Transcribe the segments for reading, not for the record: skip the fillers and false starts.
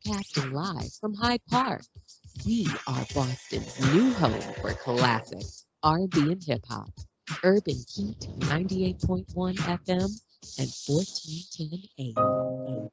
broadcasting live from Hyde Park. We are Boston's new home for classic R&B and hip hop. Urban Heat 98.1 FM and 1410 AM.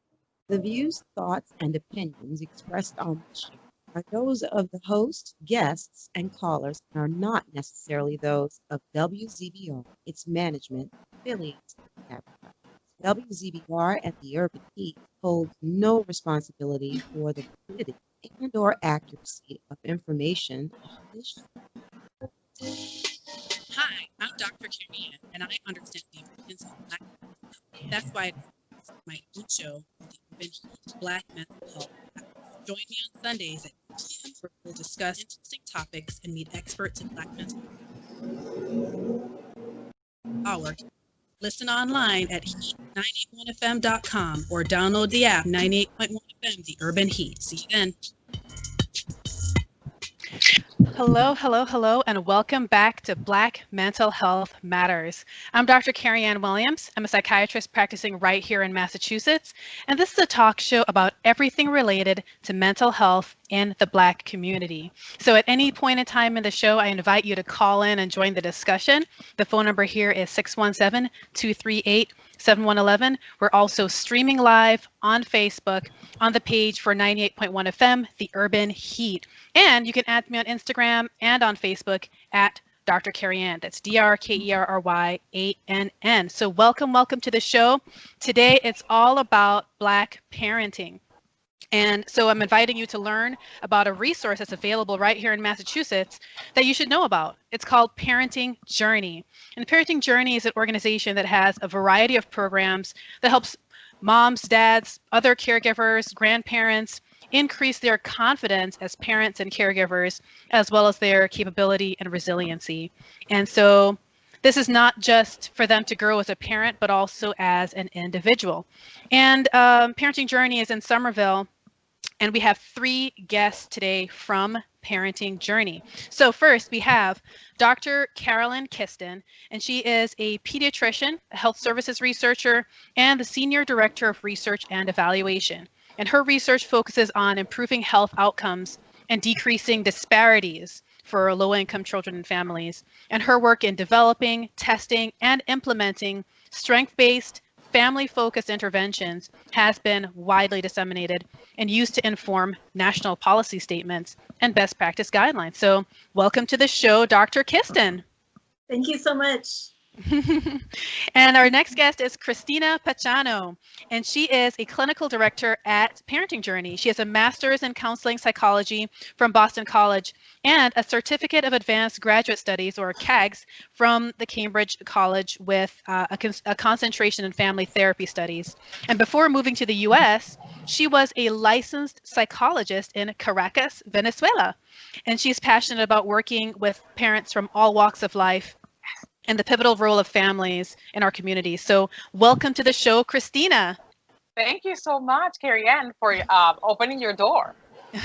The views, thoughts, and opinions expressed on the show are those of the host, guests, and callers and are not necessarily those of WZBR, its management, affiliates, and advertisers. WZBR and the Urban Heat hold no responsibility for the validity and/or accuracy of information on this show. Hi, I'm Dr. Carryann, and I understand the importance of Black mental health. That's why I host my own show, The Urban Heat, Black Mental Health. Join me on Sundays at 2 p.m. where we'll discuss interesting topics and meet experts in Black mental health. Listen online at heat981fm.com or download the app 98.1 FM, The Urban Heat. See you then. Hello, hello, hello, and welcome back to Black Mental Health Matters. I'm Dr. Carryann Williams. I'm a psychiatrist practicing right here in Massachusetts, and this is a talk show about everything related to mental health in the Black community. So at any point in time in the show, I invite you to call in and join the discussion. The phone number here is 617-238-7111. We're also streaming live on Facebook on the page for 98.1 FM, The Urban Heat. And you can add me on Instagram and on Facebook at Dr. Carryann. That's Drkerryann. So welcome to the show. Today it's all about Black parenting. And so I'm inviting you to learn about a resource that's available right here in Massachusetts that you should know about. It's called Parenting Journey. And Parenting Journey is an organization that has a variety of programs that helps moms, dads, other caregivers, grandparents increase their confidence as parents and caregivers, as well as their capability and resiliency. And so this is not just for them to grow as a parent, but also as an individual. And Parenting Journey is in Somerville. And we have 3 guests today from Parenting Journey. So first we have Dr. Carolyn Kiston, and she is a pediatrician, a health services researcher, and the Senior Director of Research and Evaluation. And her research focuses on improving health outcomes and decreasing disparities for low-income children and families. And her work in developing, testing, and implementing strength-based, family-focused interventions has been widely disseminated and used to inform national policy statements and best practice guidelines. So welcome to the show, Dr. Kiston. Thank you so much. And our next guest is Christina Pachano, and she is a clinical director at Parenting Journey. She has a master's in counseling psychology from Boston College and a certificate of advanced graduate studies, or CAGS, from the Cambridge College with a concentration in family therapy studies. And before moving to the US, she was a licensed psychologist in Caracas, Venezuela. And she's passionate about working with parents from all walks of life and the pivotal role of families in our community. So welcome to the show, Christina. Thank you so much, Carryann, for opening your door.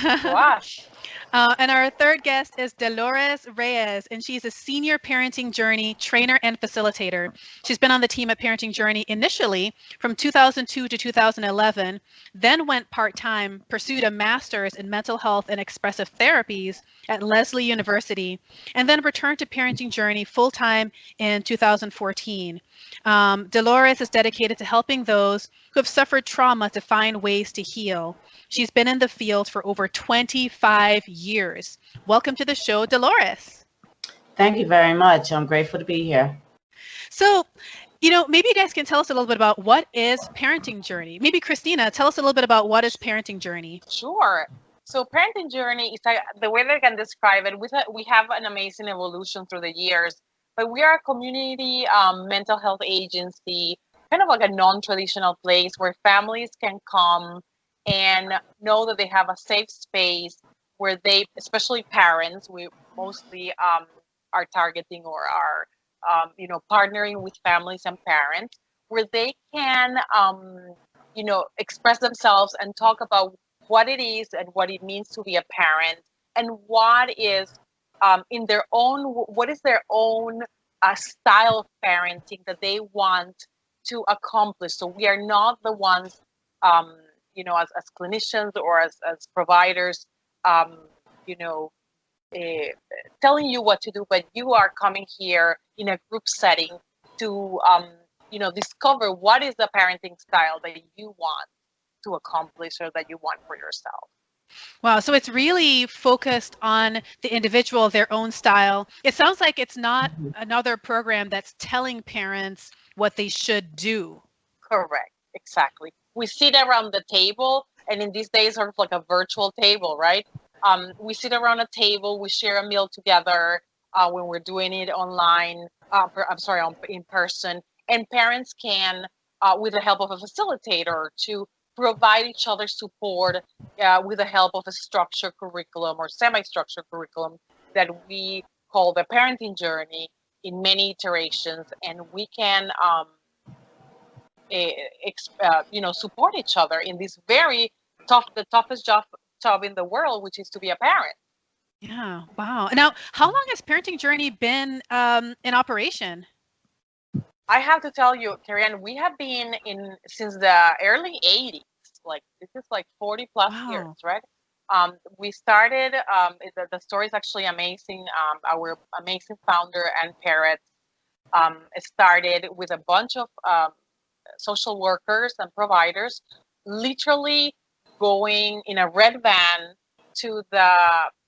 Gosh. And our third guest is Dolores Reyes, and she's a senior Parenting Journey trainer and facilitator. She's been on the team at Parenting Journey initially from 2002 to 2011, then went part-time, pursued a master's in mental health and expressive therapies at Lesley University, and then returned to Parenting Journey full-time in 2014. Dolores is dedicated to helping those who have suffered trauma to find ways to heal. She's been in the field for over 25 years. Welcome to the show, Dolores. Thank you very much. I'm grateful to be here. So, maybe you guys can tell us a little bit about what is Parenting Journey. Maybe Christina, tell us a little bit about what is Parenting Journey. Sure. So Parenting Journey is the way that I can describe it. We have an amazing evolution through the years, but we are a community mental health agency, kind of like a non-traditional place where families can come and know that they have a safe space where they, especially parents, we mostly are targeting or are, partnering with families and parents, where they can, express themselves and talk about what it is and what it means to be a parent, and what is what is their own style of parenting that they want to accomplish. So we are not the ones as clinicians or as providers, you know, telling you what to do, but you are coming here in a group setting to, discover what is the parenting style that you want to accomplish or that you want for yourself. Wow, so it's really focused on the individual, their own style. It sounds like it's not another program that's telling parents what they should do. Correct, exactly. We sit around the table, and in these days, sort of like a virtual table, right? We sit around a table, we share a meal together when we're doing it online, in person, and parents can, with the help of a facilitator, to provide each other support with the help of a structured curriculum or semi-structured curriculum that we call the parenting journey in many iterations, and we can support each other in this very the toughest job in the world, which is to be a parent. Yeah, wow. Now, how long has Parenting Journey been in operation? I have to tell you, Carryann, we have been in since the early 80s. Like, this is like 40 plus years, right? We started, the story is actually amazing. Our amazing founder and parents started with a bunch of social workers and providers, literally going in a red van to the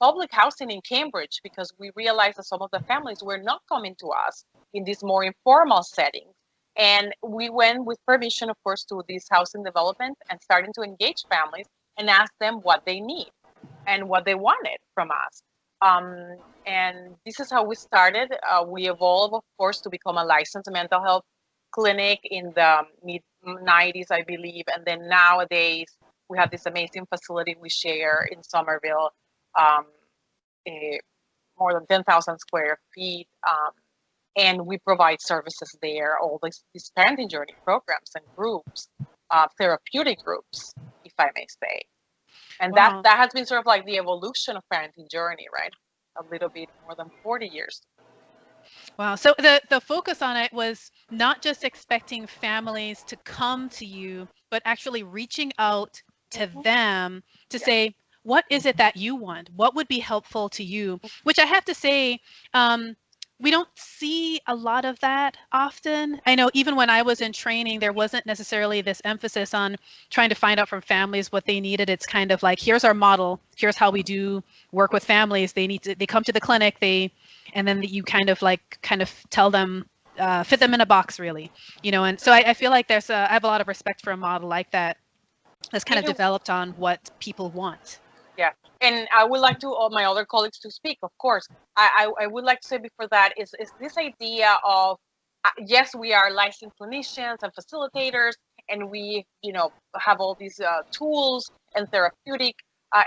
public housing in Cambridge, because we realized that some of the families were not coming to us in these more informal settings. And we went with permission, of course, to this housing development and starting to engage families and ask them what they need and what they wanted from us. And this is how we started. We evolved, of course, to become a licensed mental health clinic in the mid-90s, I believe. And then nowadays, we have this amazing facility we share in Somerville, more than 10,000 square feet. And we provide services there, all these parenting journey programs and groups, therapeutic groups, if I may say. And wow. that has been sort of like the evolution of parenting journey, right? A little bit more than 40 years. Wow. So the focus on it was not just expecting families to come to you, but actually reaching out to them to say, what is it that you want? What would be helpful to you? Which I have to say, we don't see a lot of that often. I know even when I was in training, there wasn't necessarily this emphasis on trying to find out from families what they needed. It's kind of like, here's our model. Here's how we do work with families. They come to the clinic, and then you kind of tell them, fit them in a box, really, And so I feel like I have a lot of respect for a model like that that's kind of developed on what people want. Yeah, and I would like to all my other colleagues to speak, of course. I would like to say before that is this idea of, yes, we are licensed clinicians and facilitators, and we, have all these tools and therapeutic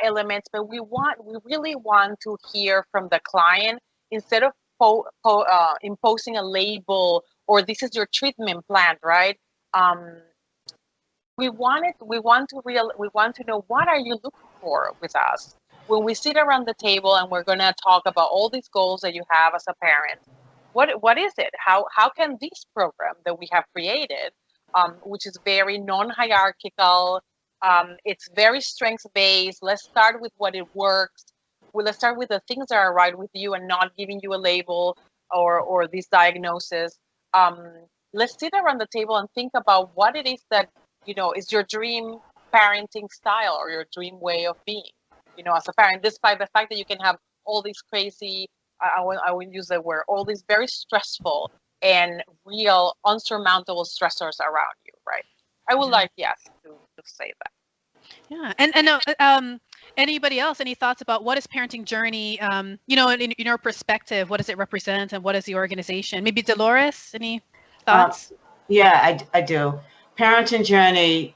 elements, but we really want to hear from the client instead of imposing a label or this is your treatment plan, right? We want to know, what are you looking for with us when we sit around the table and we're going to talk about all these goals that you have as a parent. What is it? How can this program that we have created, which is very non-hierarchical, it's very strengths-based. Let's start with what it works. Let's start with the things that are right with you and not giving you a label or this diagnosis. Let's sit around the table and think about what it is that is your dream parenting style or your dream way of being, as a parent, despite the fact that you can have all these crazy, I wouldn't use the word, all these very stressful and real unsurmountable stressors around you, right? I would like, yes, to say that. Yeah, and anybody else, any thoughts about what is Parenting Journey, in your perspective, what does it represent and what is the organization? Maybe Dolores, any thoughts? Yeah, I do. Parenting Journey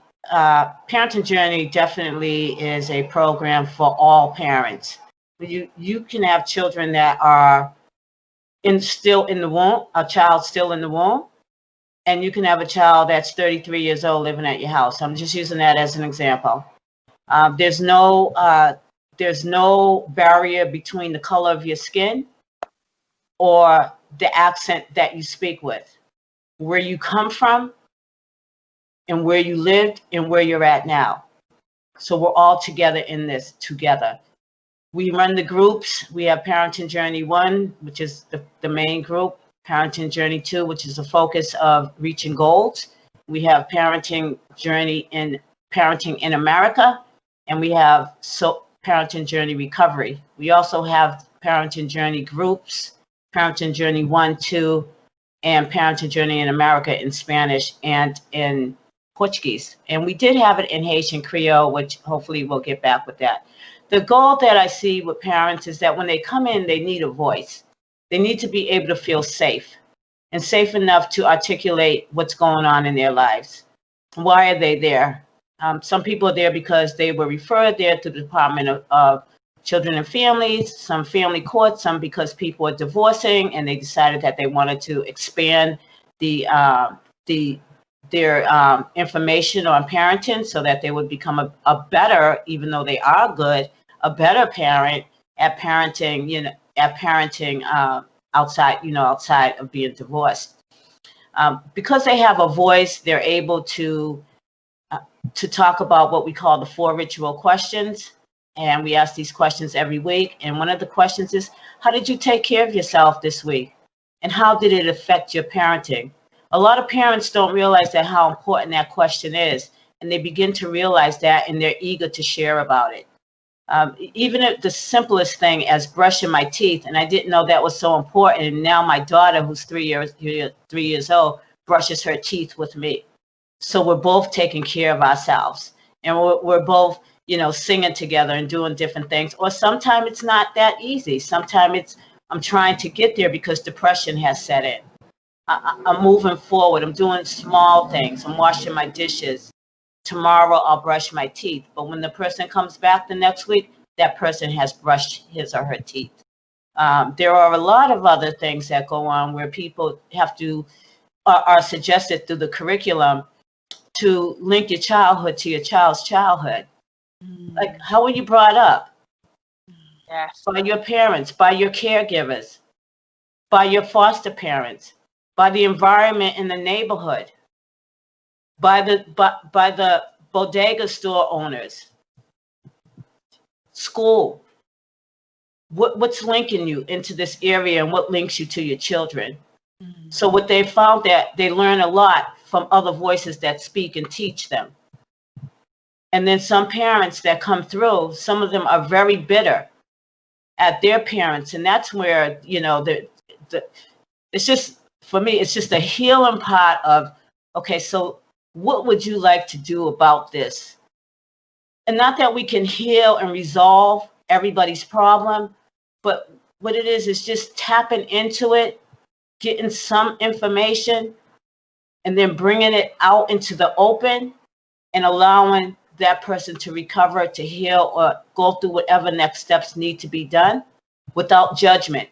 definitely is a program for all parents. You can have children that are still in the womb, a child still in the womb, and you can have a child that's 33 years old living at your house. I'm just using that as an example. There's no barrier between the color of your skin or the accent that you speak with, where you come from, and where you lived and where you're at now. So we're all together in this together. We run the groups. We have Parenting Journey 1, which is the main group. Parenting Journey 2, which is the focus of reaching goals. We have Parenting Journey in Parenting in America, and we have Parenting Journey Recovery. We also have Parenting Journey groups, Parenting Journey 1, 2, and Parenting Journey in America in Spanish and in Portuguese. And we did have it in Haitian Creole, which hopefully we'll get back with that. The goal that I see with parents is that when they come in, they need a voice. They need to be able to feel safe and safe enough to articulate what's going on in their lives. Why are they there? Some people are there because they were referred there to the Department of Children and Families, some family courts, some because people are divorcing and they decided that they wanted to expand their information on parenting so that they would become a better, even though they are good, a better parent at parenting, outside of being divorced. Because they have a voice, they're able to talk about what we call the 4 ritual questions. And we ask these questions every week. And one of the questions is, how did you take care of yourself this week? And how did it affect your parenting? A lot of parents don't realize that how important that question is. And they begin to realize that, and they're eager to share about it. Even if the simplest thing as brushing my teeth, and I didn't know that was so important. And now my daughter, who's 3 years old, brushes her teeth with me. So we're both taking care of ourselves, and we're both, singing together and doing different things. Or sometimes it's not that easy. Sometimes I'm trying to get there because depression has set in. I'm moving forward. I'm doing small things. I'm washing my dishes. Tomorrow I'll brush my teeth. But when the person comes back the next week, that person has brushed his or her teeth. There are a lot of other things that go on where people are suggested through the curriculum to link your childhood to your child's childhood. Like, how were you brought up? Yes. By your parents, by your caregivers, by your foster parents, by the environment in the neighborhood, by the bodega store owners, school. What's linking you into this area, and what links you to your children? So what they found, that they learn a lot from other voices that speak and teach them. And then some parents that come through, some of them are very bitter at their parents. And that's where, it's just, for me, it's just a healing part of, okay, so what would you like to do about this? And not that we can heal and resolve everybody's problem, but what it is just tapping into it, getting some information, and then bringing it out into the open and allowing that person to recover, to heal, or go through whatever next steps need to be done without judgment.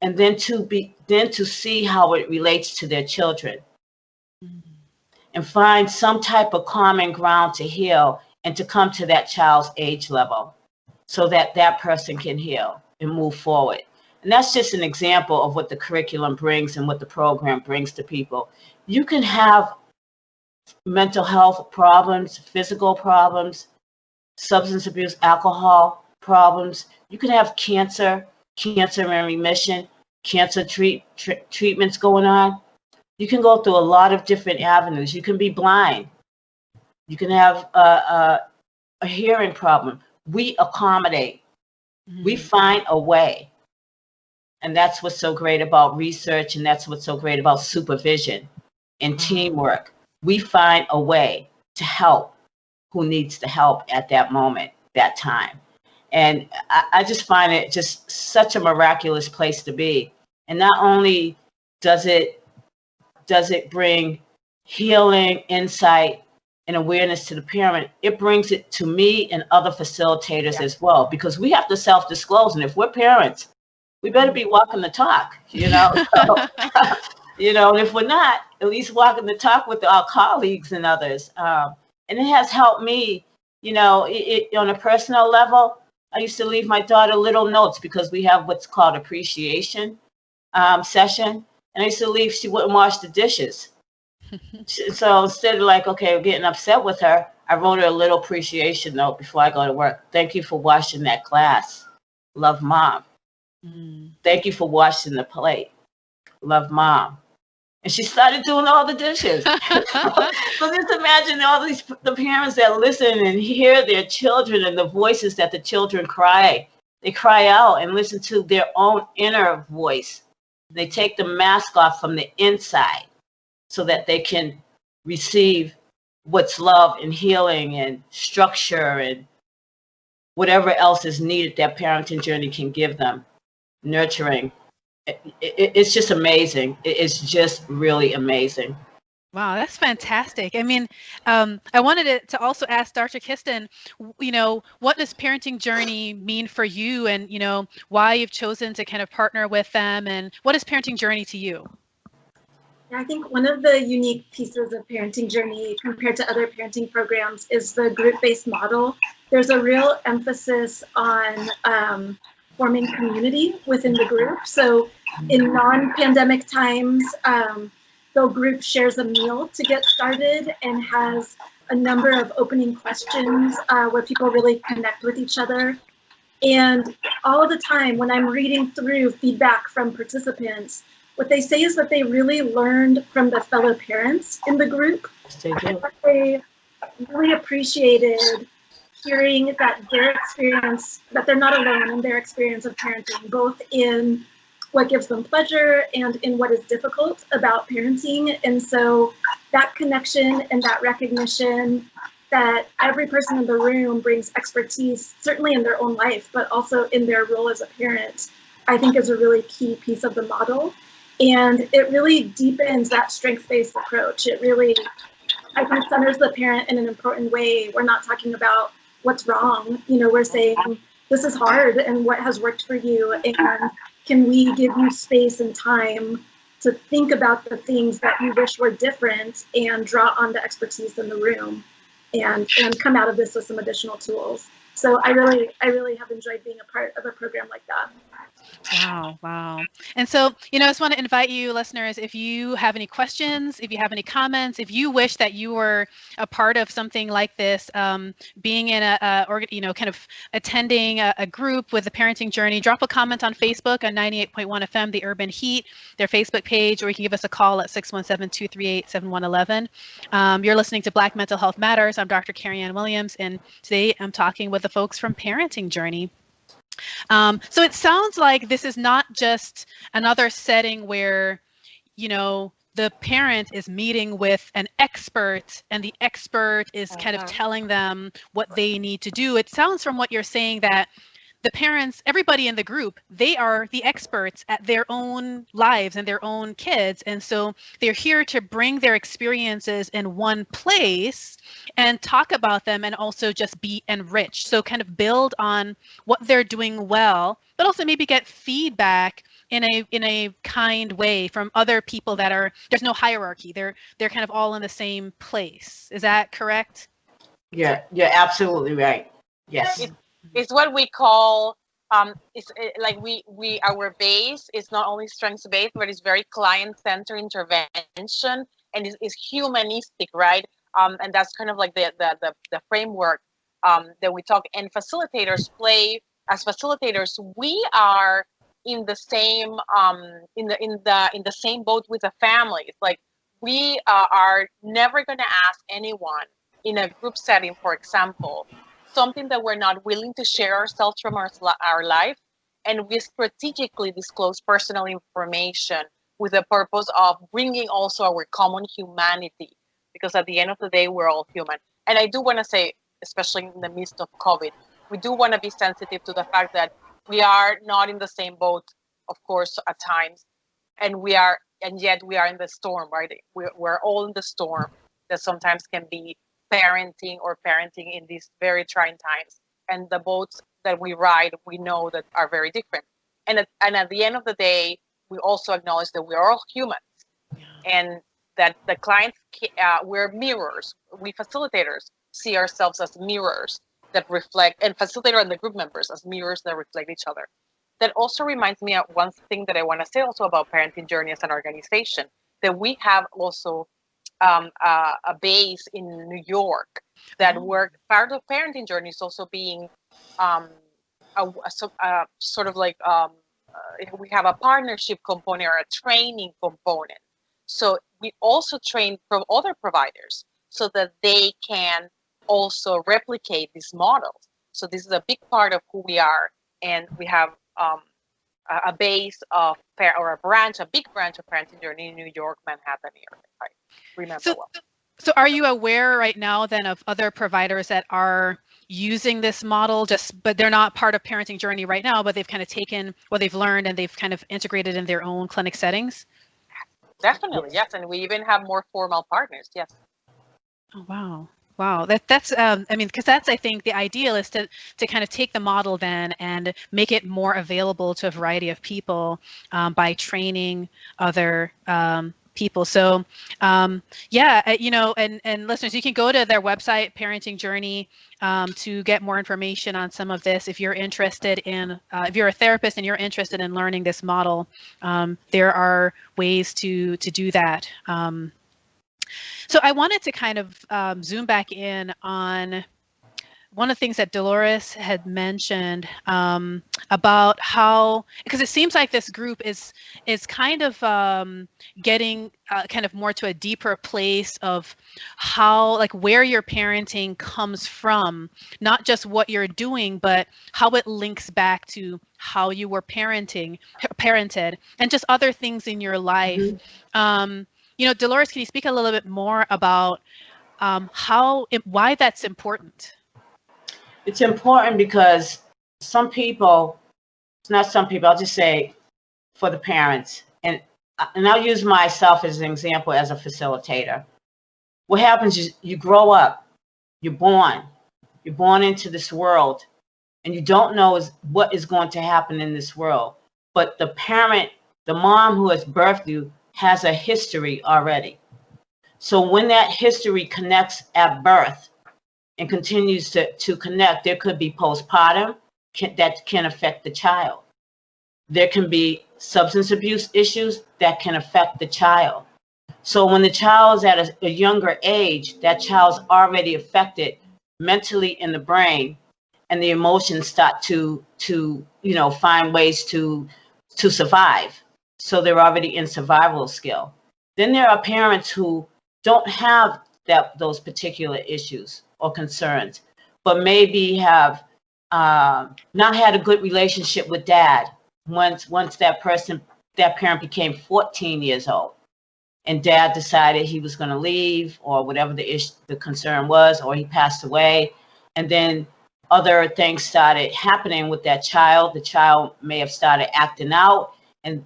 And then to see how it relates to their children. And find some type of common ground to heal and to come to that child's age level so that that person can heal and move forward. And that's just an example of what the curriculum brings and what the program brings to people. You can have mental health problems, physical problems, substance abuse, alcohol problems. You can have cancer in remission, cancer treatments going on. You can go through a lot of different avenues. You can be blind. You can have a hearing problem. We accommodate. We find a way. And that's what's so great about research, and that's what's so great about supervision and teamwork. We find a way to help who needs the help at that moment, that time. And I just find it just such a miraculous place to be. And not only does it bring healing, insight, and awareness to the parent, it brings it to me and other facilitators as well, because we have to self-disclose. And if we're parents, we better be walking the talk, So, and if we're not, at least walking the talk with our colleagues and others. And it has helped me, on a personal level. I used to leave my daughter little notes because we have what's called appreciation session. And I used to leave, she wouldn't wash the dishes. So instead of getting upset with her, I wrote her a little appreciation note before I go to work. Thank you for washing that glass. Love, Mom. Thank you for washing the plate. Love, Mom. And she started doing all the dishes. So just imagine all the parents that listen and hear their children and the voices that the children cry. They cry out and listen to their own inner voice. They take the mask off from the inside so that they can receive what's love and healing and structure and whatever else is needed that parenting journey can give them. Nurturing. It's just amazing. It's just really amazing. Wow, that's fantastic. I mean, I wanted to also ask Dr. Kiston, what does parenting journey mean for you, and why you've chosen to kind of partner with them, and what is parenting journey to you? I think one of the unique pieces of parenting journey compared to other parenting programs is the group-based model. There's a real emphasis on forming community within the group. So in non-pandemic times, the group shares a meal to get started and has a number of opening questions where people really connect with each other. And all the time when I'm reading through feedback from participants, what they say is that they really learned from the fellow parents in the group. They really appreciated hearing that their experience, that they're not alone in their experience of parenting, both in what gives them pleasure and in what is difficult about parenting. And so that connection and that recognition that every person in the room brings expertise, certainly in their own life, but also in their role as a parent, I think is a really key piece of the model. And it really deepens that strength-based approach. It really, I think, centers the parent in an important way. We're not talking about what's wrong. We're saying this is hard and what has worked for you, and can we give you space and time to think about the things that you wish were different and draw on the expertise in the room and come out of this with some additional tools. So I really have enjoyed being a part of a program like that. Wow. And so, I just want to invite you listeners, if you have any questions, if you have any comments, if you wish that you were a part of something like this, being in kind of attending a group with the parenting journey, drop a comment on Facebook on 98.1 FM, The Urban Heat, their Facebook page, or you can give us a call at 617-238-7111. You're listening to Black Mental Health Matters. I'm Dr. Carryann Williams, and today I'm talking with the folks from Parenting Journey. So it sounds like this is not just another setting where, the parent is meeting with an expert and the expert is kind of telling them what they need to do. It sounds from what you're saying that the parents, everybody in the group, they are the experts at their own lives and their own kids. And so they're here to bring their experiences in one place and talk about them and also just be enriched. So kind of build on what they're doing well, but also maybe get feedback in a kind way from other people that there's no hierarchy. They're kind of all in the same place. Is that correct? Yeah, you're absolutely right. Yes. It's what we call our base is not only strengths based, but it's very client centered intervention, and it's humanistic, right? And that's kind of like the framework that we talk. And facilitators play as facilitators. We are in the same in the same boat with the families. Like we are never going to ask anyone in a group setting, for example, something that we're not willing to share ourselves from our life, and we strategically disclose personal information with the purpose of bringing also our common humanity, because at the end of the day, we're all human. And I do want to say, especially in the midst of COVID, we do want to be sensitive to the fact that we are not in the same boat, of course, at times, and yet we are in the storm, right? We're all in the storm that sometimes can be parenting in these very trying times, and the boats that we ride, we know that are very different. And at the end of the day, we also acknowledge that we are all humans, and that the clients, we're mirrors. We facilitators see ourselves as mirrors that reflect, and facilitator and the group members as mirrors that reflect each other. That also reminds me of one thing that I want to say also about Parenting Journey as an organization, that we have also a base in New York, that work. Part of parenting journey is also being sort of like we have a partnership component or a training component. So we also train from other providers so that they can also replicate these models. So this is a big part of who we are, and we have a base of or a big branch of parenting journey in New York, Manhattan area. I remember well. So are you aware right now then of other providers that are using this model, but they're not part of parenting journey right now, but they've kind of taken what they've learned and they've kind of integrated in their own clinic settings? Definitely, yes. And we even have more formal partners, yes. Oh, wow. Wow, that's I mean, because that's, I think, the ideal is to kind of take the model then and make it more available to a variety of people by training other people. So yeah, you know, and listeners, you can go to their website, Parenting Journey, to get more information on some of this. If you're interested in, if you're a therapist and you're interested in learning this model, there are ways to do that. So I wanted to kind of zoom back in on one of the things that Dolores had mentioned about how, because it seems like this group is kind of getting kind of more to a deeper place of how, like, where your parenting comes from, not just what you're doing, but how it links back to how you were parented, and just other things in your life. Mm-hmm. You know, Dolores, can you speak a little bit more about why that's important? It's important because some people, it's not some people, I'll just say for the parents, and I'll use myself as an example as a facilitator. What happens is you grow up, you're born into this world, and you don't know what is going to happen in this world. But the parent, the mom who has birthed you, has a history already. So when that history connects at birth and continues to connect, there could be postpartum that can affect the child. There can be substance abuse issues that can affect the child. So when the child is at a younger age, that child's already affected mentally in the brain, and the emotions start to find ways to survive. So they're already in survival skill. Then there are parents who don't have those particular issues or concerns, but maybe have not had a good relationship with dad once that parent became 14 years old, and dad decided he was going to leave, or whatever the concern was, or he passed away, and then other things started happening with that child. The child may have started acting out and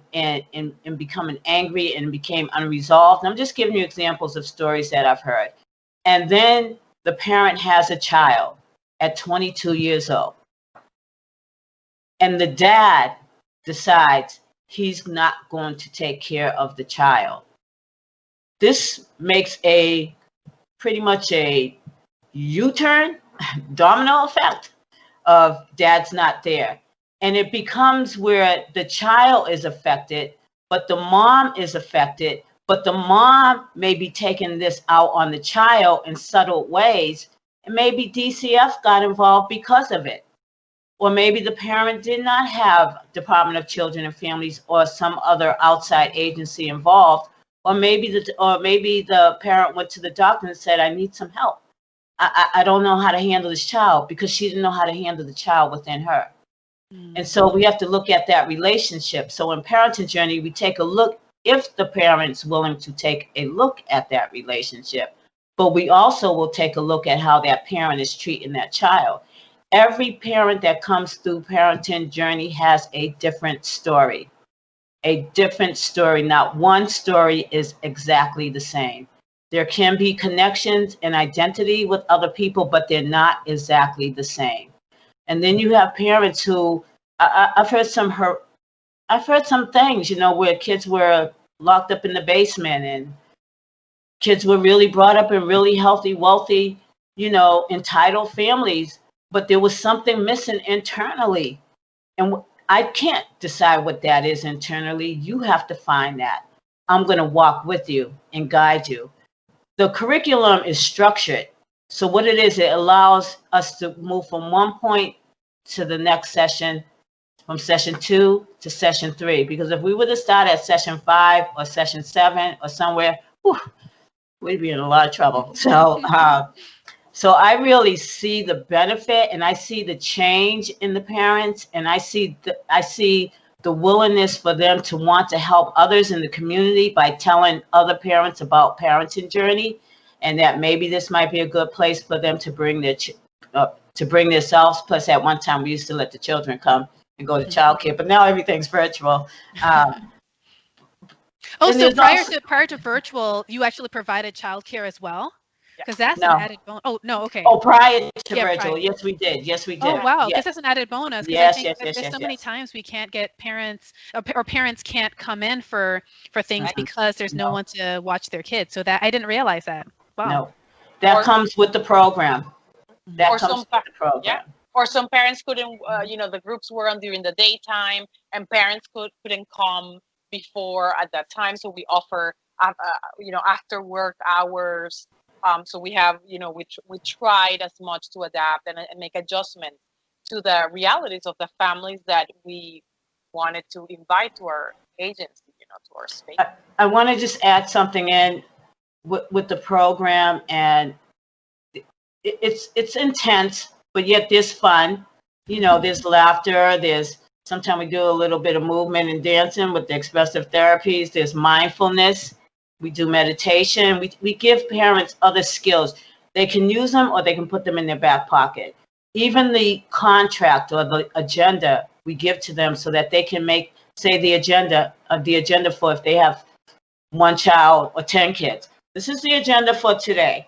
becoming angry and became unresolved. And I'm just giving you examples of stories that I've heard. And then the parent has a child at 22 years old, and the dad decides he's not going to take care of the child. This makes pretty much a U-turn, domino effect of dad's not there. And it becomes where the child is affected, but the mom is affected, but the mom may be taking this out on the child in subtle ways, and maybe DCF got involved because of it. Or maybe the parent did not have Department of Children and Families or some other outside agency involved, or maybe the parent went to the doctor and said, I need some help. I don't know how to handle this child, because she didn't know how to handle the child within her. And so we have to look at that relationship. So in Parenting Journey, we take a look, if the parent's willing to take a look at that relationship, but we also will take a look at how that parent is treating that child. Every parent that comes through Parenting Journey has a different story. Not one story is exactly the same. There can be connections and identity with other people, but they're not exactly the same. And then you have parents who, I've heard some things, where kids were locked up in the basement, and kids were really brought up in really healthy, wealthy, entitled families, but there was something missing internally. And I can't decide what that is internally. You have to find that. I'm going to walk with you and guide you. The curriculum is structured So what it is, it allows us to move from one point to the next session, from session 2 to session 3. Because if we were to start at session 5 or session 7 or somewhere, whew, we'd be in a lot of trouble. So I really see the benefit, and I see the change in the parents, and I see the willingness for them to want to help others in the community by telling other parents about parenting journey, and that maybe this might be a good place for them to bring bring themselves. Plus, at one time we used to let the children come and go to childcare, but now everything's virtual. So prior to virtual, you actually provided childcare as well? Because that's an added bonus. Oh, no, okay. Oh, prior to virtual, yes, we did. Yes, we did. Oh, wow, because yes. that's an added bonus. Yes, I think there's so many times we can't get parents, or parents can't come in for things because there's no one to watch their kids. So that I didn't realize that. Wow. No, that comes with the program. That comes with the program. Yeah. Or some parents couldn't, the groups were on during the daytime, and parents couldn't come before at that time. So we offer, after work hours. So we have, we tried as much to adapt and make adjustments to the realities of the families that we wanted to invite to our agency, to our space. I want to just add something in with the program, and it's intense, but yet there's fun. There's laughter. Sometimes we do a little bit of movement and dancing with the expressive therapies. There's mindfulness. We do meditation. We give parents other skills. They can use them or they can put them in their back pocket. Even the contract or the agenda we give to them so that they can make, say, the agenda for if they have 1 child or 10 kids. This is the agenda for today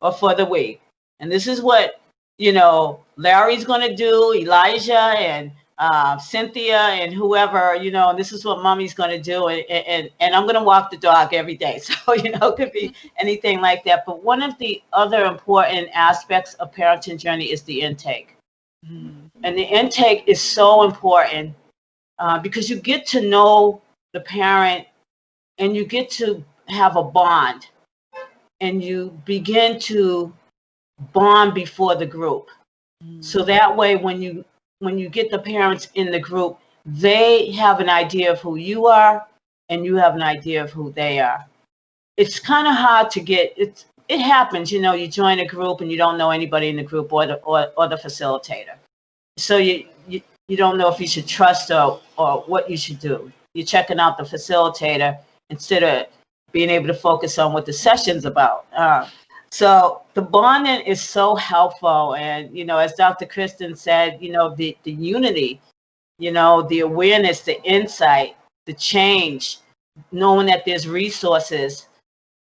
or for the week. And this is what, Larry's going to do, Elijah and Cynthia and whoever, and this is what mommy's going to do. And I'm going to walk the dog every day. So, it could be anything like that. But one of the other important aspects of parenting journey is the intake. And the intake is so important because you get to know the parent and you get to have a bond, and you begin to bond before the group. So that way, when you get the parents in the group, they have an idea of who you are and you have an idea of who they are. It's kind of hard to get it happens, you join a group and you don't know anybody in the group or the facilitator. So you don't know if you should trust or what you should do. You're checking out the facilitator instead of being able to focus on what the session's about. So the bonding is so helpful. And, as Dr. Kristen said, the unity, the awareness, the insight, the change, knowing that there's resources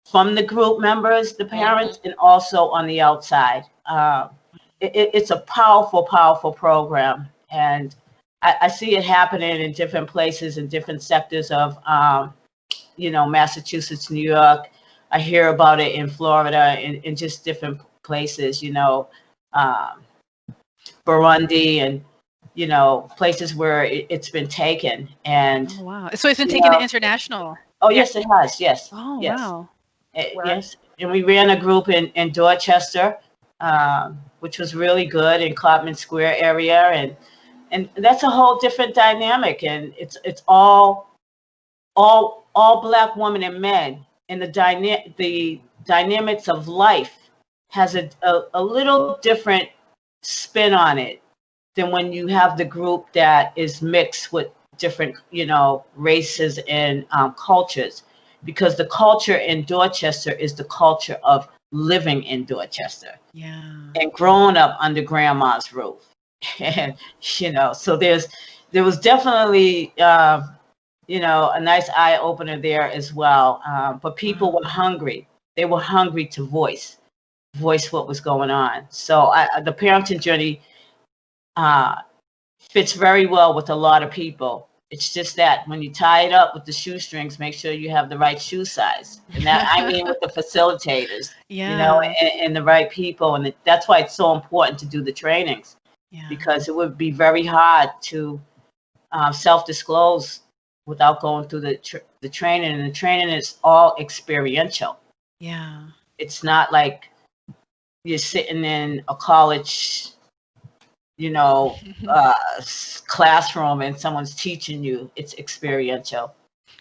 from the group members, the parents, and also on the outside. It's a powerful, powerful program. And I see it happening in different places, in different sectors of, Massachusetts, New York. I hear about it in Florida, in just different places, Burundi and, places where it's been taken. And oh, wow. So it's been taken international. Oh, yes, it has. Yes. Oh, yes. Wow. Yes. And we ran a group in Dorchester, which was really good, in Clopman Square area. And that's a whole different dynamic. And it's all Black women and men. And the dynamics of life has a little different spin on it than when you have the group that is mixed with different, races and cultures, because the culture in Dorchester is the culture of living in Dorchester. Yeah. And growing up under grandma's roof. And, so there was definitely, a nice eye opener there as well. But people were hungry. They were hungry to voice what was going on. So the parenting journey fits very well with a lot of people. It's just that when you tie it up with the shoestrings, make sure you have the right shoe size. And that, I mean, with the facilitators, and the right people. And that's why it's so important to do the trainings, because it would be very hard to self-disclose without going through the training. And the training is all experiential. Yeah. It's not like you're sitting in a college, classroom and someone's teaching you. It's experiential.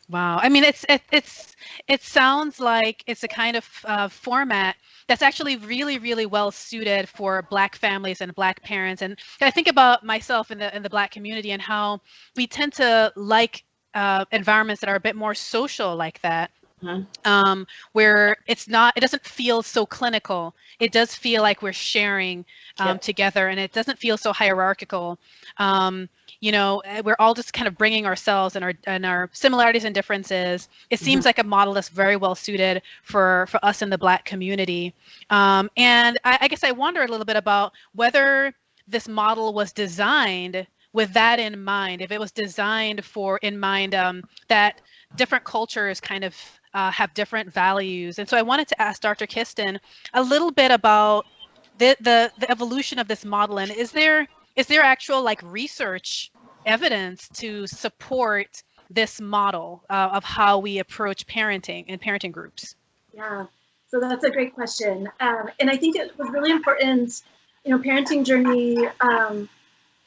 Wow. I mean, it sounds like it's a kind of format that's actually really, really well suited for Black families and Black parents. And I think about myself in the Black community and how we tend to like environments that are a bit more social like that. Where it doesn't feel so clinical. It does feel like we're sharing together, and it doesn't feel so hierarchical. We're all just kind of bringing ourselves and our similarities and differences. It seems like a model that's very well suited for us in the Black community. And I guess I wonder a little bit about whether this model was designed with that in mind, if it was designed that different cultures kind of have different values. And so I wanted to ask Dr. Kiston a little bit about the evolution of this model. And is there actual research evidence to support this model of how we approach parenting and parenting groups? Yeah, so that's a great question. And I think it was really important, parenting journey,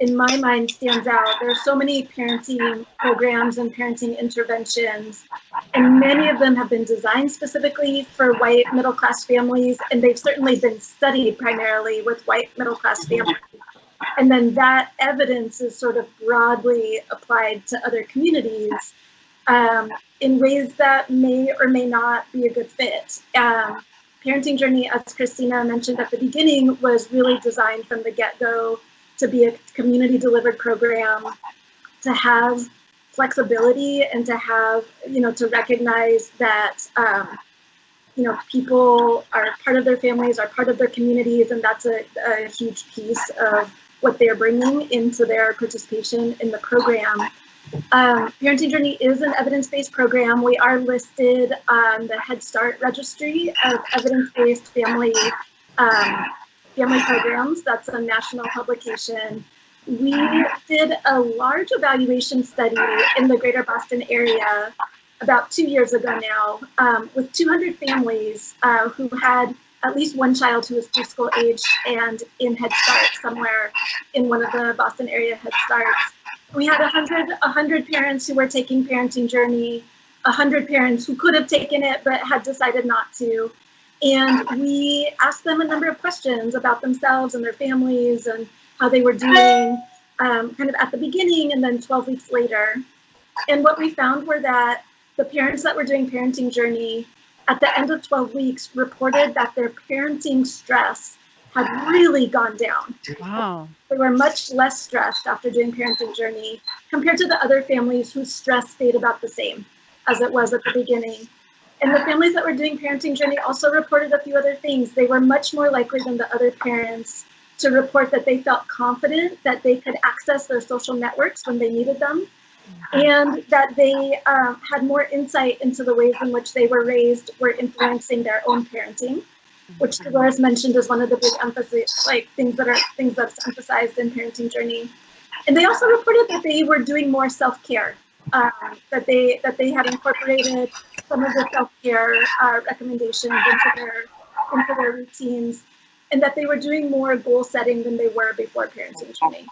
in my mind, stands out. There are so many parenting programs and parenting interventions, and many of them have been designed specifically for white middle-class families, and they've certainly been studied primarily with white middle-class families. And then that evidence is sort of broadly applied to other communities in ways that may or may not be a good fit. Parenting Journey, as Christina mentioned at the beginning, was really designed from the get-go to be a community-delivered program, to have flexibility and to have, to recognize that, people are part of their families, are part of their communities, and that's a huge piece of what they're bringing into their participation in the program. Parenting Journey is an evidence-based program. We are listed on the Head Start registry of evidence-based family programs. That's a national publication. We did a large evaluation study in the greater Boston area about 2 years ago now with 200 families who had at least one child who was preschool age and in Head Start somewhere in one of the Boston area Head Starts. We had 100 parents who were taking Parenting Journey, 100 parents who could have taken it but had decided not to. And we asked them a number of questions about themselves and their families and how they were doing kind of at the beginning and then 12 weeks later. And what we found were that the parents that were doing Parenting Journey at the end of 12 weeks reported that their parenting stress had really gone down. Wow. They were much less stressed after doing Parenting Journey compared to the other families whose stress stayed about the same as it was at the beginning. And the families that were doing Parenting Journey also reported a few other things. They were much more likely than the other parents to report that they felt confident that they could access their social networks when they needed them, and that they had more insight into the ways in which they were raised were influencing their own parenting, which Dolores mentioned is one of the big emphasis, things that's emphasized in Parenting Journey. And they also reported that they were doing more self-care, that they had incorporated some of the self-care recommendations into their routines, and that they were doing more goal setting than they were before Parenting Journey.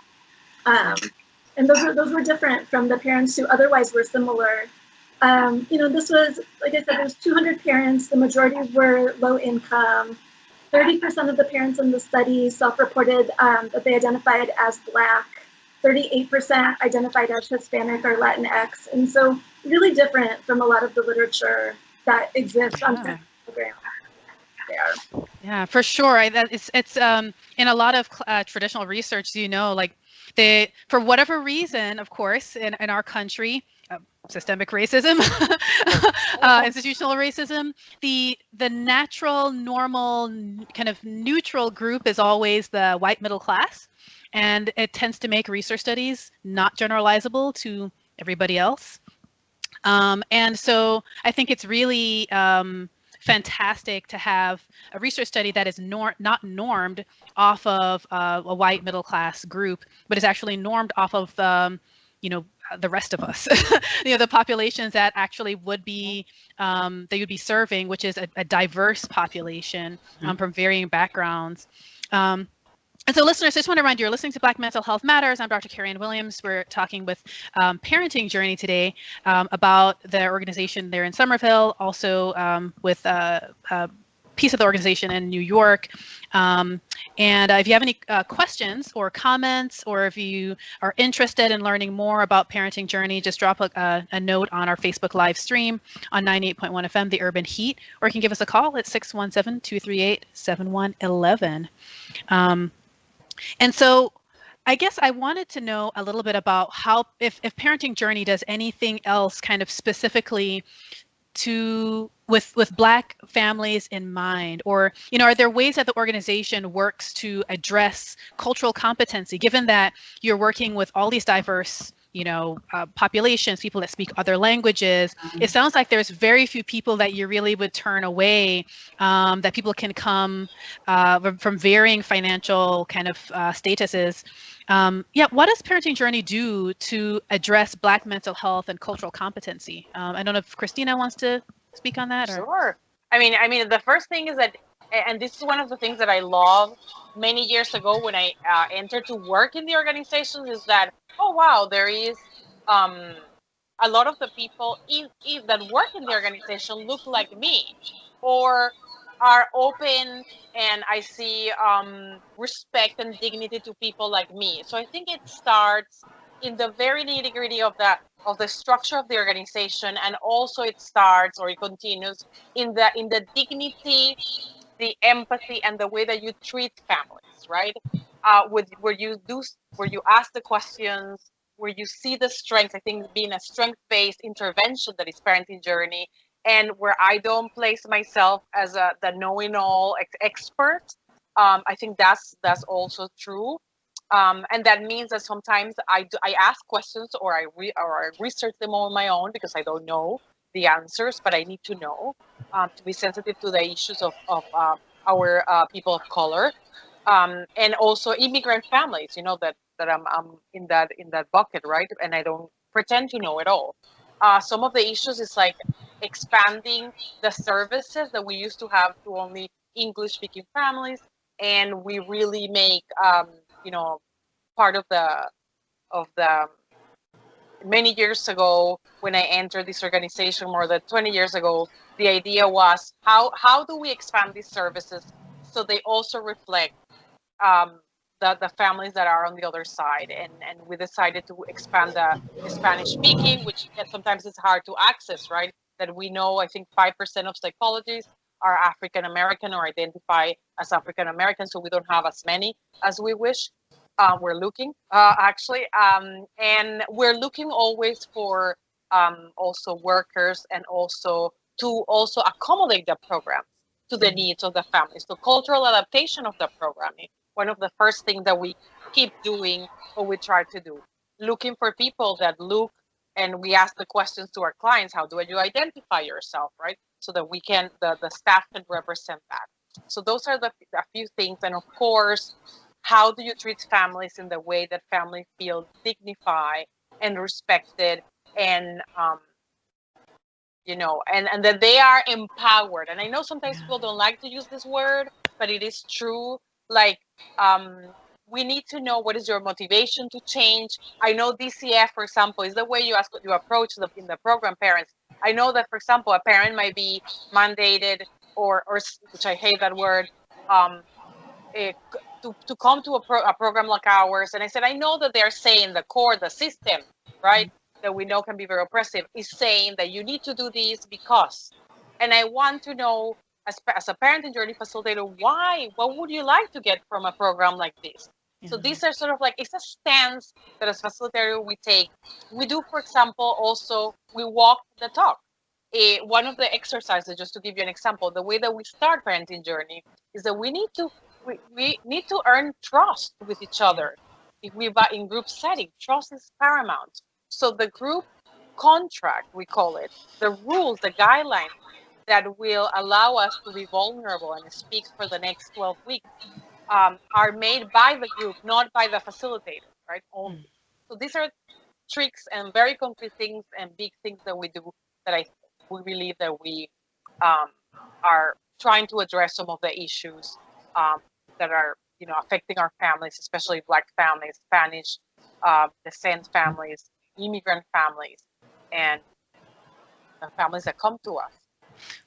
And those were different from the parents who otherwise were similar. This was, like I said, there was 200 parents. The majority were low income. 30% of the parents in the study self-reported that they identified as Black. 38% identified as Hispanic or Latinx. And so really different from a lot of the literature that exists on the program there. Yeah, for sure. It's in a lot of traditional research, for whatever reason, of course, in our country, systemic racism, institutional racism, the natural, normal, kind of neutral group is always the white middle class. And it tends to make research studies not generalizable to everybody else. And so I think it's really fantastic to have a research study that is not normed off of a white middle class group, but is actually normed off of the rest of us, the populations that actually would be that you'd be serving, which is a diverse population from varying backgrounds. And so listeners, I just want to remind you, you're listening to Black Mental Health Matters. I'm Dr. Carryann Williams. We're talking with Parenting Journey today about their organization there in Somerville, also with a piece of the organization in New York. And if you have any questions or comments, or if you are interested in learning more about Parenting Journey, just drop a note on our Facebook live stream on 98.1 FM, The Urban Heat, or you can give us a call at 617-238-7111. And so I guess I wanted to know a little bit about how, if Parenting Journey does anything else kind of specifically with Black families in mind, or, are there ways that the organization works to address cultural competency, given that you're working with all these diverse populations, people that speak other languages? It sounds like there's very few people that you really would turn away, that people can come from varying financial kind of statuses. What does Parenting Journey do to address Black mental health and cultural competency? I don't know if Christina wants to speak on that. Or? Sure. I mean, the first thing is that, and this is one of the things that I love many years ago when I entered to work in the organization, is that, oh wow, there is a lot of the people that work in the organization look like me, or are open, and I see respect and dignity to people like me. So I think it starts in the very nitty-gritty of the structure of the organization, and also it starts, or it continues, in the dignity, the empathy, and the way that you treat families, right? Where you ask the questions, where you see the strength. I think being a strength-based intervention that is Parenting Journey, and where I don't place myself as the knowing-all expert. I think that's also true. And that means that sometimes I ask questions, or I research them on my own, because I don't know the answers, but I need to know, to be sensitive to the issues of our people of color, and also immigrant families. That I'm in that bucket, right? And I don't pretend to know it all. Some of the issues is like expanding the services that we used to have to only English-speaking families, and we really make part of the many years ago, when I entered this organization more than 20 years ago, the idea was how do we expand these services so they also reflect the families that are on the other side, and we decided to expand the Spanish speaking, which sometimes is hard to access, right? That we know, I think 5% of psychologists are African American or identify as African American, so we don't have as many as we wish. We're looking actually, and we're looking always for also workers, and also to accommodate the programs to the needs of the families. So cultural adaptation of the programming, one of the first things that we keep doing, or we try to do, looking for people that look, and we ask the questions to our clients, how do you identify yourself, right? So that we can, the staff can represent that. So those are a few things. And of course, how do you treat families in the way that families feel dignified and respected, and and that they are empowered? And I know sometimes people don't like to use this word, but it is true. Like, we need to know what is your motivation to change. I know DCF, for example, is the way you approach in the program parents. I know that, for example, a parent might be mandated, or which I hate that word, to come to a program like ours. And I said, I know that they're saying the system, right, that we know can be very oppressive, is saying that you need to do this because. And I want to know, as a Parenting Journey facilitator, why? What would you like to get from a program like this? Yeah. So these are sort of like, it's a stance that as facilitator we take. We do, for example, also, we walk the talk. One of the exercises, just to give you an example, the way that we start Parenting Journey is that we need to earn trust with each other. If we are in group setting, trust is paramount. So the group contract, we call it, the rules, the guidelines that will allow us to be vulnerable and speak for the next 12 weeks are made by the group, not by the facilitator, right? Only. So these are tricks and very concrete things and big things that we do that we believe that we are trying to address some of the issues that are, affecting our families, especially Black families, Spanish descent families, immigrant families, and the families that come to us.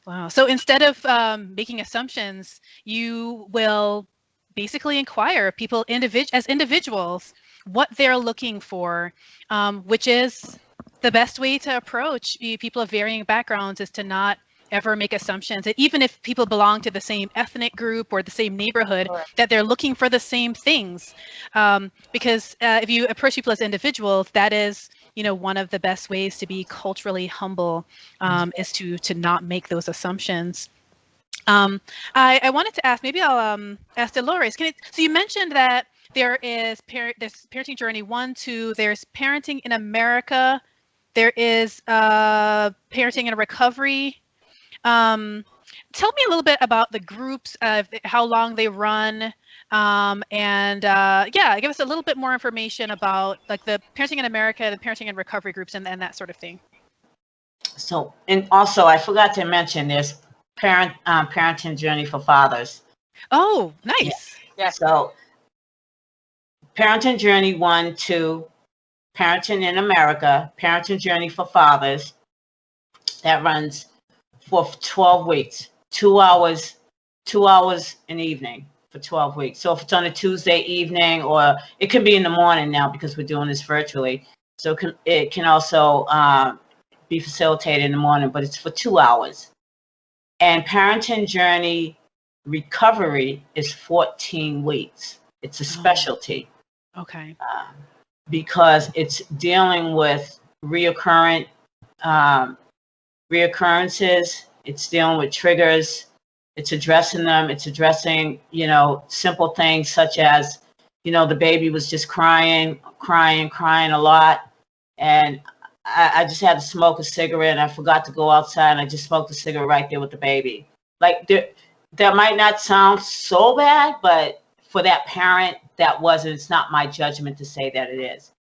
Wow. So instead of making assumptions, you will basically inquire people as individuals what they're looking for, which is the best way to approach people of varying backgrounds, is to not ever make assumptions. And even if people belong to the same ethnic group or the same neighborhood, Correct. that they're looking for the same things. Because if you approach people as individuals, that is, one of the best ways to be culturally humble, is to not make those assumptions. I wanted to ask, maybe I'll ask Dolores. So you mentioned that there is there's Parenting Journey 1, 2, there's Parenting in America, there is Parenting in Recovery. Tell me a little bit about the groups, how long they run, and give us a little bit more information about like the Parenting in America, the Parenting in Recovery groups, and that sort of thing. So, and also I forgot to mention this Parenting Journey for Fathers. Oh, nice. Yeah. So Parenting Journey 1, 2, Parenting in America, Parenting Journey for Fathers, that runs for 12 weeks, 2 hours in the evening for 12 weeks. So if it's on a Tuesday evening, or it can be in the morning now because we're doing this virtually. So it can also be facilitated in the morning, but it's for 2 hours. And Parenting Journey Recovery is 14 weeks. It's a specialty. Okay. Because it's dealing with reoccurrences, it's dealing with triggers, it's addressing them, it's addressing, simple things such as, the baby was just crying a lot, and I just had to smoke a cigarette, and I forgot to go outside, and I just smoked a cigarette right there with the baby. Like, that might not sound so bad, but for that parent, it's not my judgment to say that it is.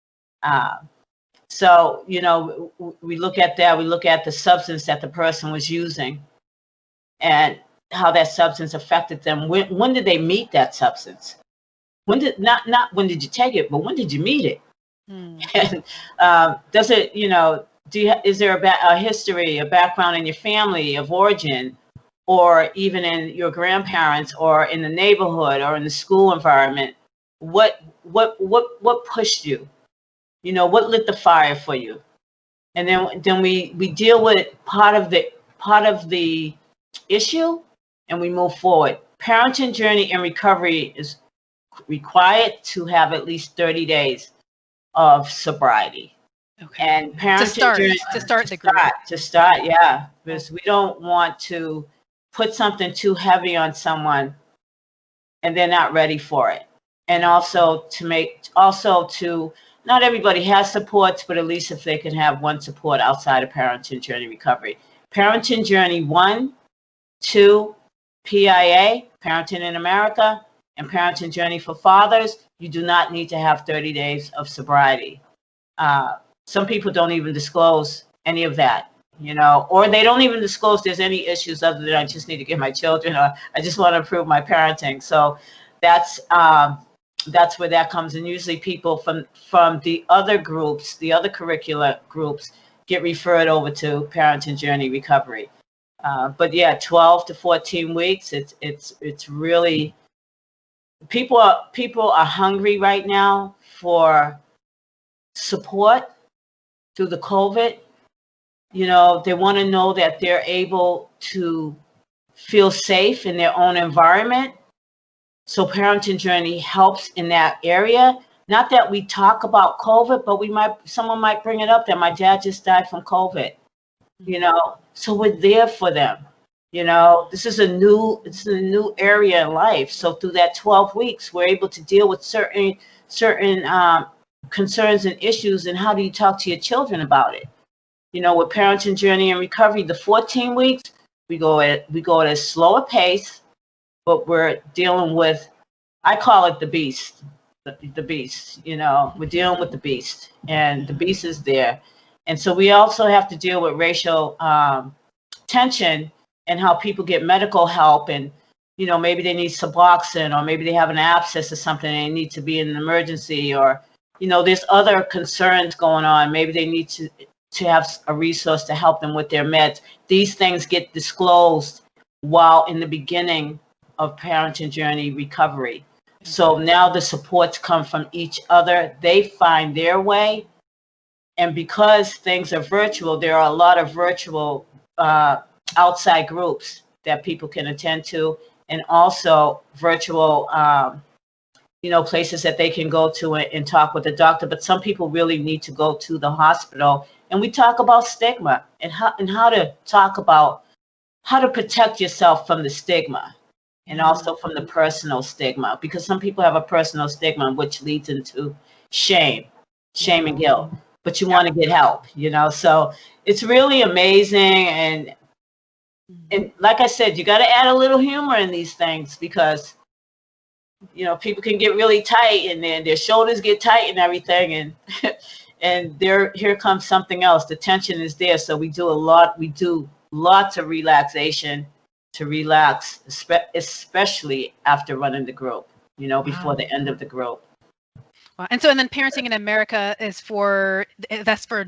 So, we look at that, we look at the substance that the person was using and how that substance affected them. When did they meet that substance? Not when did you take it, but when did you meet it? And does it, is there a history, a background in your family of origin, or even in your grandparents, or in the neighborhood, or in the school environment? What pushed you? What lit the fire for you? And then we deal with part of the issue, and we move forward. Parenting Journey in Recovery is required to have at least 30 days of sobriety. Okay. And Parenting Journey to start the group. To start, yeah, because we don't want to put something too heavy on someone and they're not ready for it. And also not everybody has supports, but at least if they can have one support outside of Parenting Journey Recovery. Parenting Journey 1, 2, PIA, Parenting in America, and Parenting Journey for Fathers, you do not need to have 30 days of sobriety. Some people don't even disclose any of that, or they don't even disclose there's any issues other than I just need to get my children, or I just want to improve my parenting. So that's where that comes in. Usually people from the other groups, the other curricular groups, get referred over to Parenting Journey Recovery. But yeah, 12 to 14 weeks. It's really, people are hungry right now for support through the COVID. They want to know that they're able to feel safe in their own environment. So Parenting Journey helps in that area. Not that we talk about COVID, but someone might bring it up that my dad just died from COVID, so we're there for them. This is a new area in life. So through that 12 weeks, we're able to deal with certain concerns and issues. And how do you talk to your children about it? With Parenting Journey and Recovery, the 14 weeks, we go at a slower pace, but we're dealing with, I call it the beast. the beast. You know, we're dealing with the beast, and the beast is there. And so we also have to deal with racial tension and how people get medical help, and you know, maybe they need Suboxone, or maybe they have an abscess or something and they need to be in an emergency, or you know, there's other concerns going on. Maybe they need to have a resource to help them with their meds. These things get disclosed while in the beginning of parenting journey recovery. So now the supports come from each other. They find their way. And because things are virtual, there are a lot of virtual outside groups that people can attend to, and also virtual you know, places that they can go to and talk with the doctor. But some people really need to go to the hospital. And we talk about stigma and how to talk about how to protect yourself from the stigma, and also from the personal stigma, because some people have a personal stigma, which leads into shame and guilt. But you want to get help, you know. So it's really amazing. And like I said, you got to add a little humor in these things, because you know, people can get really tight, and then their shoulders get tight and everything, and and here comes something else. The tension is there, so we do lots of relaxation to relax, especially after running the group, you know, before the end of the group. Wow. And then parenting in America is for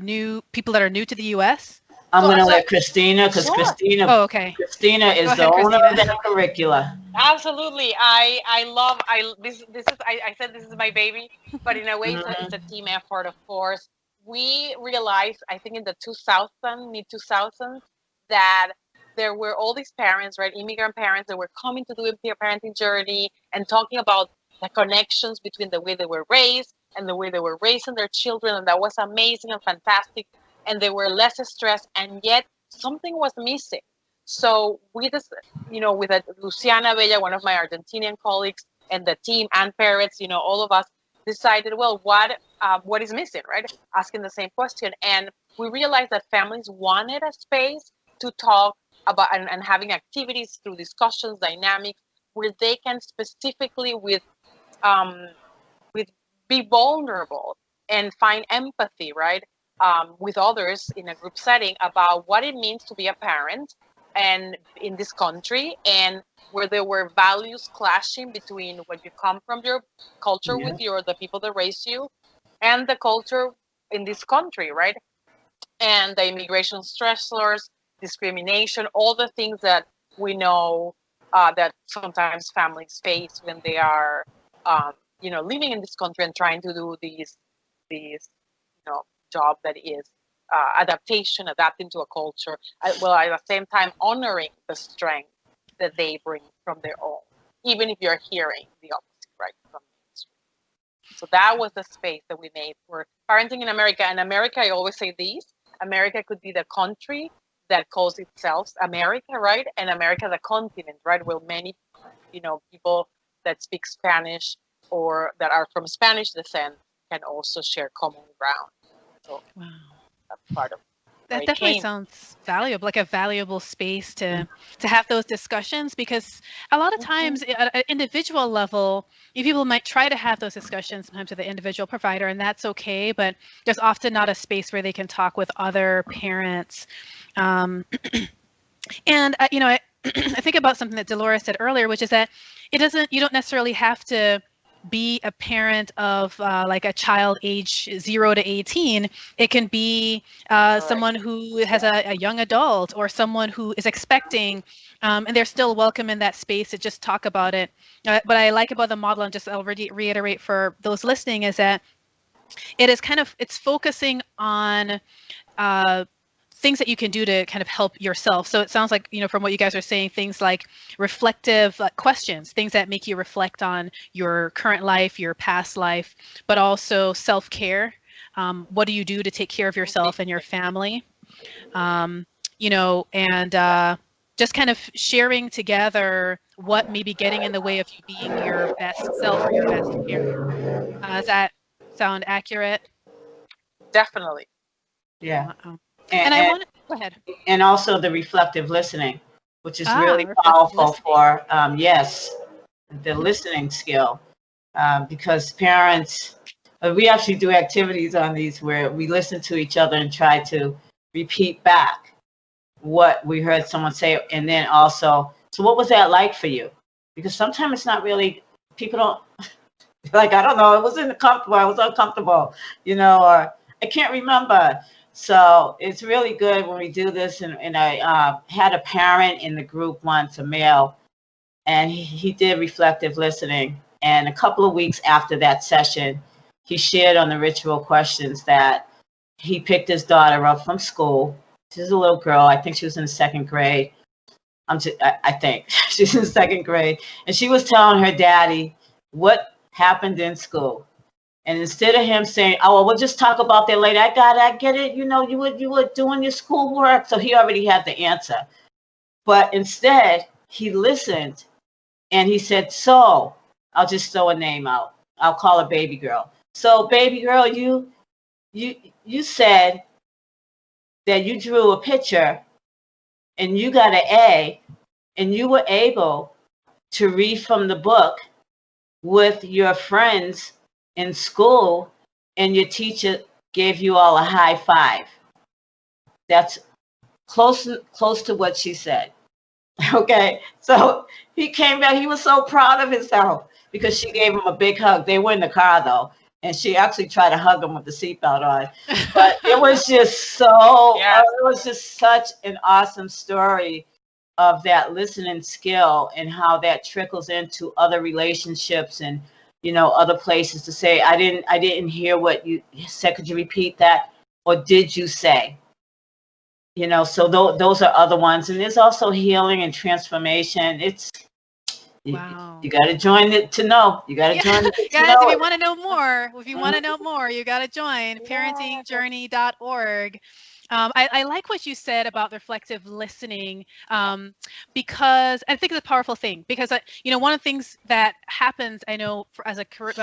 new people that are new to the U.S. I'm going to let Christina, because Christina is the owner of that curricula. Absolutely. I said this is my baby, but in a way it's a team effort, of course. We realized, I think in the mid 2000s, that there were all these parents, right, immigrant parents that were coming to do their parenting journey and talking about the connections between the way they were raised and the way they were raising their children, and that was amazing and fantastic. And they were less stressed, and yet something was missing. So we just, you know, with Luciana Bella, one of my Argentinian colleagues, and the team and parents, you know, all of us decided, well, what is missing, right? Asking the same question. And we realized that families wanted a space to talk about and having activities through discussions, dynamics, where they can specifically be vulnerable and find empathy, right? With others in a group setting about what it means to be a parent and in this country, and where there were values clashing between what you come from, your culture with the people that raised you, and the culture in this country, right? And the immigration stressors, discrimination, all the things that we know that sometimes families face when they are, you know, living in this country and trying to do these you know, job that is adaptation, adapting to a culture, while at the same time honoring the strength that they bring from their own, even if you're hearing the opposite, right, from mainstream. So that was the space that we made for parenting in America. And America, I always say this, America could be the country that calls itself America, right? And America, the continent, right, where many, you know, people that speak Spanish or that are from Spanish descent can also share common ground. So that's part of that definitely sounds valuable, like a valuable space to have those discussions, because a lot of times at an individual level, people might try to have those discussions sometimes with the individual provider, and that's okay, but there's often not a space where they can talk with other parents. And you know, I think about something that Dolores said earlier, which is that you don't necessarily have to be a parent of like a child age 0 to 18. It can be someone who has a young adult, or someone who is expecting, and they're still welcome in that space to just talk about it. What I like about the model, and just I'll reiterate for those listening, is that it's focusing on things that you can do to kind of help yourself. So it sounds like, you know, from what you guys are saying, things like reflective questions, things that make you reflect on your current life, your past life, but also self-care. What do you do to take care of yourself and your family? You know, and just kind of sharing together what may be getting in the way of you being your best self or your best parent. Does that sound accurate? Definitely. Yeah. And I want to go ahead. And also the reflective listening, which is really powerful for the listening skill. because parents, we actually do activities on these where we listen to each other and try to repeat back what we heard someone say, and then also, so what was that like for you? Because sometimes it's not really, people don't, like, I don't know, it wasn't comfortable, I was uncomfortable, you know, or I can't remember. So it's really good when we do this. And I had a parent in the group once, a male, and he did reflective listening. And a couple of weeks after that session, he shared on the ritual questions that he picked his daughter up from school. She's a little girl. I think she was in the second grade. I think she's in the second grade. And she was telling her daddy what happened in school. And instead of him saying, oh, well, we'll just talk about that later. I get it. You know, you were doing your schoolwork. So he already had the answer. But instead, he listened and he said, so I'll just throw a name out. I'll call her baby girl. So baby girl, you said that you drew a picture and you got an A and you were able to read from the book with your friends in school, and your teacher gave you all a high five. That's close to what she said. Okay, so he came back, he was so proud of himself because she gave him a big hug. They were in the car though, and she actually tried to hug him with the seatbelt on. But it was just so, Yes. it was just such an awesome story of that listening skill and how that trickles into other relationships and, you know, other places to say, I didn't hear what you said. Could you repeat that? Or did you say? You know, so those are other ones. And there's also healing and transformation. It's, Wow. you got to join it to know. You got to join it to Guys, know if you it. want to know more, you got to join parentingjourney.org. I like what you said about reflective listening, because I think it's a powerful thing. Because you know, one of the things that happens, I know, as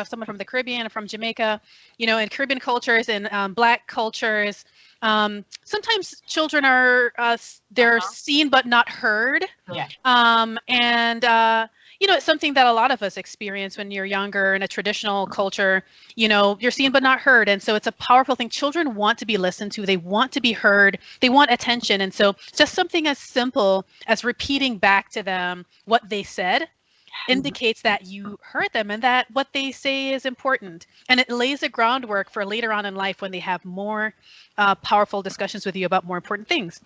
someone from the Caribbean and from Jamaica, you know, in Caribbean cultures and Black cultures, sometimes children are they're seen but not heard. Yeah. And you know, it's something that a lot of us experience when you're younger in a traditional culture. You know, you're seen but not heard. And so it's a powerful thing. Children want to be listened to. They want to be heard. They want attention. And so just something as simple as repeating back to them what they said indicates that you heard them and that what they say is important. And it lays the groundwork for later on in life when they have more powerful discussions with you about more important things.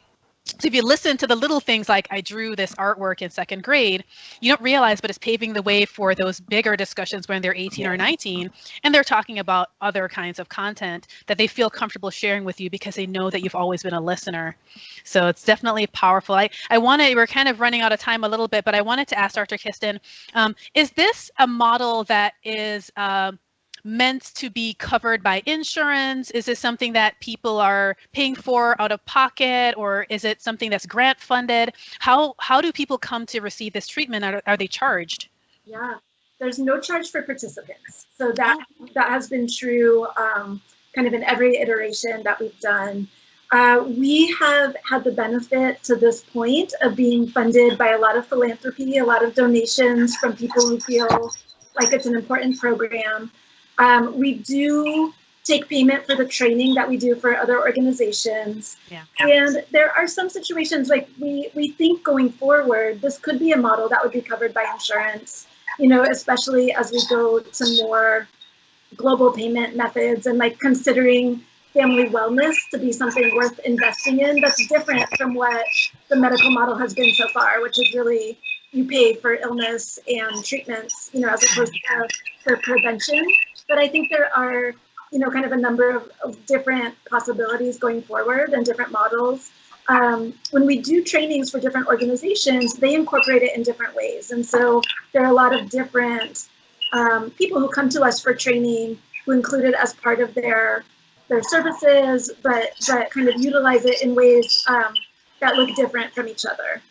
So if you listen to the little things like I drew this artwork in second grade, you don't realize, but it's paving the way for those bigger discussions when they're 18 or 19, and they're talking about other kinds of content that they feel comfortable sharing with you because they know that you've always been a listener. So it's definitely powerful. We're kind of running out of time a little bit, but I wanted to ask Dr. Kiston, is this a model that is meant to be covered by insurance? Is this something that people are paying for out of pocket, or is it something that's grant funded? How do people come to receive this treatment? Are they charged? Yeah, there's no charge for participants. So that has been true kind of in every iteration that we've done. We have had the benefit to this point of being funded by a lot of philanthropy, a lot of donations from people who feel like it's an important program. We do take payment for the training that we do for other organizations. Yeah. And there are some situations like we think going forward, this could be a model that would be covered by insurance, you know, especially as we go to more global payment methods and like considering family wellness to be something worth investing in that's different from what the medical model has been so far, which is really you pay for illness and treatments, you know, as opposed to for prevention. But I think there are, you know, kind of a number of different possibilities going forward and different models. When we do trainings for different organizations, they incorporate it in different ways. And so there are a lot of different people who come to us for training who include it as part of their services, but kind of utilize it in ways that look different from each other.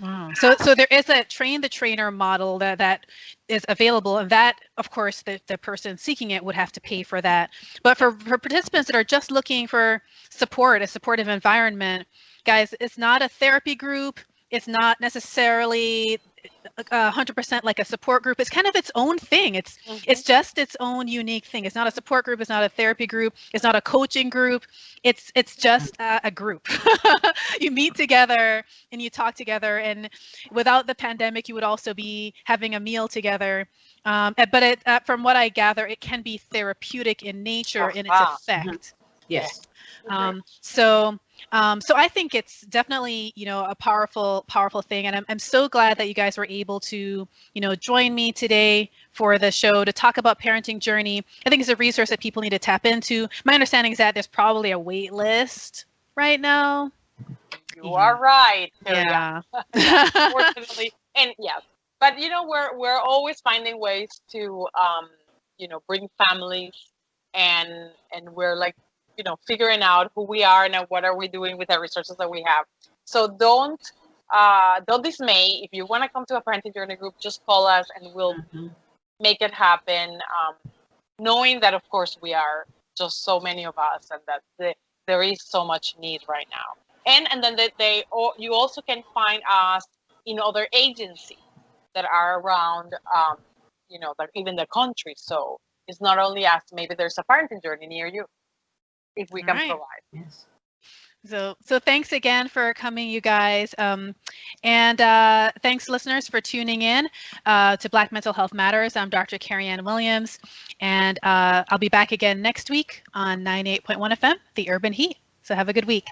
Wow. So there is a train the trainer model that is available, and that, of course, the person seeking it would have to pay for that. But for participants that are just looking for support, a supportive environment, guys, it's not a therapy group. It's not necessarily 100% like a support group. It's kind of its own thing. It's just its own unique thing. It's not a support group. It's not a therapy group. It's not a coaching group. It's just a group. You meet together and you talk together. And without the pandemic, you would also be having a meal together. But from what I gather, it can be therapeutic in nature in its effect. Yes. So I think it's definitely, a powerful thing. And I'm so glad that you guys were able to, join me today for the show to talk about Parenting Journey. I think it's a resource that people need to tap into. My understanding is that there's probably a wait list right now. You are right. Yeah. Unfortunately. And yes, but we're always finding ways to, bring families and we're like, figuring out who we are and what are we doing with the resources that we have. So don't dismay. If you want to come to a Parenting Journey group, just call us and we'll make it happen. Knowing that, of course, we are just so many of us and that there is so much need right now. And then you also can find us in other agencies that are around, even the country. So it's not only us. Maybe there's a Parenting Journey near you, if we can provide. Yes. So thanks again for coming, you guys. And thanks, listeners, for tuning in to Black Mental Health Matters. I'm Dr. Carryann Williams, and I'll be back again next week on 98.1 FM, The Urban Heat. So have a good week.